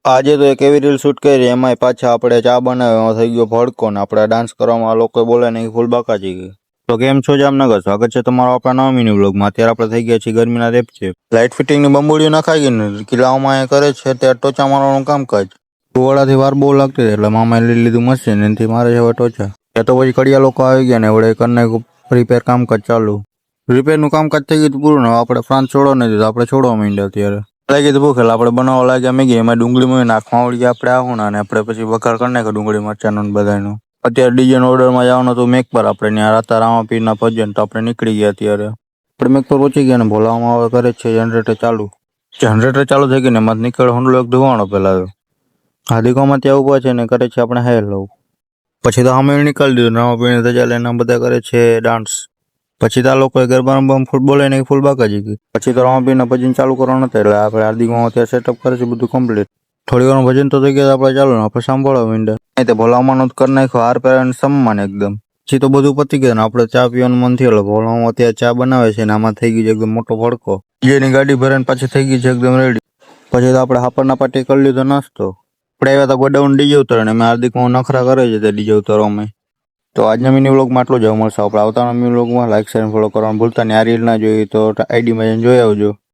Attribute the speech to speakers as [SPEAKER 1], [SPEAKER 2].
[SPEAKER 1] આજે તો એક એવી રીલ શૂટ કરી એમાંય પાછા આપણે ચા બનાવ્યો એમાં થઈ ગયો ભડકો ને આપણે ડાન્સ કરવામાં આ લોકો બોલે ને ફૂલ બાકાજી ગઈ. તો કેમ છો જામનગર, સ્વાગત છે તમારો આપણા નવા મિની વ્લોગમાં. અત્યારે આપણે થઈ ગયા છીએ ગરમીના રેપ છે. લાઇટ ફિટિંગની બંબોળીઓ નખાઈ ગઈ ને કિલ્લાઓમાં એ કરે છે ત્યારે ટોચા મારવાનું કામકાજ. કુવાડાથી વાર બહુ લાગતી હતી એટલે મામાએ લઈ લીધું મશીન, એનાથી મારે છે હવે ટોચા. ત્યાં તો પછી કડિયા લોકો આવી ગયા ને એવડે કરી નાખ્યું રિપેર કામકાજ ચાલુ. રિપેરનું કામકાજ થઈ ગયું પૂરું ને આપણે ફ્રાન્સ છોડો નથી તો આપણે છોડવા માંડ્યા અત્યારે. લાગી તો ભૂખ એટલે આપણે બનાવવા લાગ્યા મેગી. એમાં ડુંગળીમાં નાખવા વળી આપણે આવું ને આપણે પછી વઘાર કરી નાખ્યો ડુંગળી મરચાંનો બધાનો. અત્યારે ડીજેનો ઓર્ડરમાં જવાનું હતું મેક પર, આપણે ત્યાં રાતા રામાપીરના ભજન તો આપણે નીકળી ગયા. અત્યારે આપણે મેક પર પહોંચી ગયા ને ભોલાવામાં હવે કરે છે જનરેટર ચાલુ. જનરેટર ચાલુ થઈ ગયું ને એમાં નીકળે હુંડલો એક ધોવાણો પેલા હાદીકોમાં ત્યાં ઉભા છે ને કરે છે આપણે હેર લવ. પછી તો અમે નીકળી દીધું રામાપીને ધજા લઈને બધા કરે છે ડાન્સ. પછી તો આ લોકોએ ગરબા રમવા ફૂટબોલ એને ફૂલ બાકાજી ગઈ. પછી તો રામાપીરના ભજન ચાલુ કરવાના હતા એટલે આપણે હાર્દિકમાં ત્યાં સેટઅપ કરે છે બધું કમ્પ્લીટ. થોડી વાર ભજન તો થઈ ગયા આપણે ચાલુ ને આપણે સાંભળવા માંડ્યા. નહીં તો ભોલામાનો કરી નાખ્યો હાર પહેરાને સન્માન એકદમ. પછી તો બધું પતી ગયું ને આપણે ચા પીવાનું મન થયું એટલે ભોલામાં ત્યાં ચા બનાવે છે ને આમાં થઈ ગયું છે એકદમ મોટો ભડકો. જેની ગાડી ભરાઈને પાછી થઈ ગઈ છે એકદમ રેડી. પછી તો આપણે હાપરના પાટી કરી લીધો નાસ્તો. આપણે આવ્યા હતા ગોડાઉન ડીજે ઉતારે ને મેં હાર્દિકમાં નખરા કરે છે તે ડીજે ઉતારવામાં. તો આજના મિની વ્લોગમાં આટલું જ મળશે. આપણે આવતાના મિની વ્લોગમાં લાઈક શેર ફોલો કરવાનું ભૂલતા નહીં. આ રીલ ના જોઈ તો આઈડીમાં જઈને જોઈ આવજો.